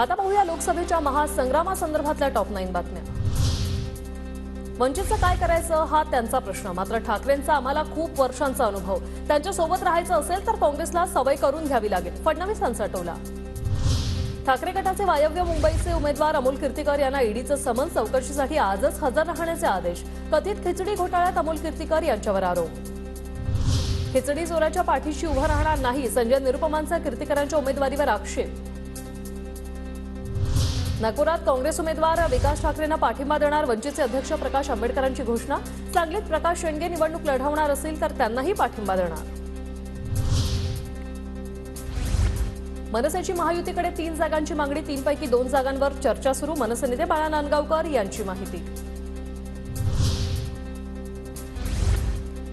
आता पाहूया लोकसभेच्या महासंग्रामासंदर्भातल्या टॉप 9 बातम्या। वंचितचं काय करायचं हा त्यांचा प्रश्न, मात्र ठाकरेंचा आम्हाला खूप वर्षांचा अनुभव, त्यांच्या सोबत राहायचं असेल तर काँग्रेसला सवय करून घ्यावी लागेल, फडणवीसांचा टोला। ठाकरे गटाचे वायव्य मुंबईचे उमेदवार अमोल कीर्तीकर यांना ईडीचं समन्स, चौकशीसाठी आजच हजर राहण्याचे आदेश। कथित खिचडी घोटाळ्यात अमोल कीर्तीकर यांच्यावर आरोप। खिचडी चोराच्या पाठीशी उभं राहणार नाही, संजय निरुपमांचा कीर्तीकरांच्या उमेदवारीवर आक्षेप। नागपुरात काँग्रेस उमेदवार विकास ठाकरेंना पाठिंबा देणार, वंचितचे अध्यक्ष प्रकाश आंबेडकरांची घोषणा। सांगलीत प्रकाश शेंडगे निवडणूक लढवणार असतील तर त्यांनाही पाठिंबा देणार। मनसेची महायुतीकडे 3 जागांची मागणी, 3 पैकी 2 जागांवर चर्चा सुरू, मनसे नेते बाळा नांदगावकर यांची माहिती।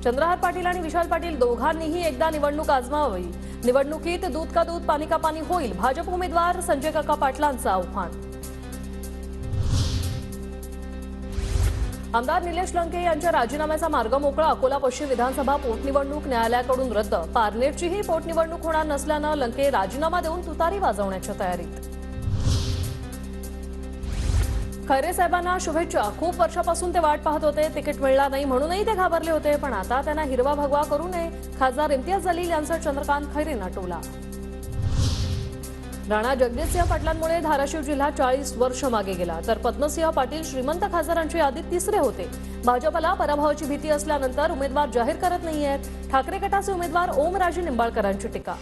चंद्रहार पाटील आणि विशाल पाटील दोघांनीही एकदा निवडणूक आजमावावी, निवडणुकीत दूध का दूध पाणी का पाणी होईल, भाजप उमेदवार संजय काका पाटलांचं आव्हान। आमदार निलेश लंके यांच्या राजीनाम्याचा मार्ग मोकळा, अकोला पश्चिम विधानसभा पोटनिवडणूक न्यायालयाकडून रद्द, पारनेरचीही पोटनिवडणूक होणार नसल्यानं लंके राजीनामा देऊन तुतारी वाजवण्याच्या तयारीत। खैरे साहेबांना शुभेच्छा, खूप वर्षापासून ते वाट पाहत होते, तिकीट मिळणार नाही म्हणूनही ते घाबरले होते, पण आता त्यांना हिरवा भगवा करू नये, खासदार इम्तियाज जलील यांचा चंद्रकांत खैरेंना टोला। राणा जगदीशसिंह पाटलांमुळे धाराशिव जिल्हा 40 वर्ष मागे गेला, तर पद्मसिंह पाटील श्रीमंत खासदारांच्या यादीत तिसरे होते। भाजपला पराभवाची भीती असल्यानंतर उमेदवार जाहीर करत नाहीयेत, ठाकरे गटाचे उमेदवार ओमराजे निंबाळकरांची टीका।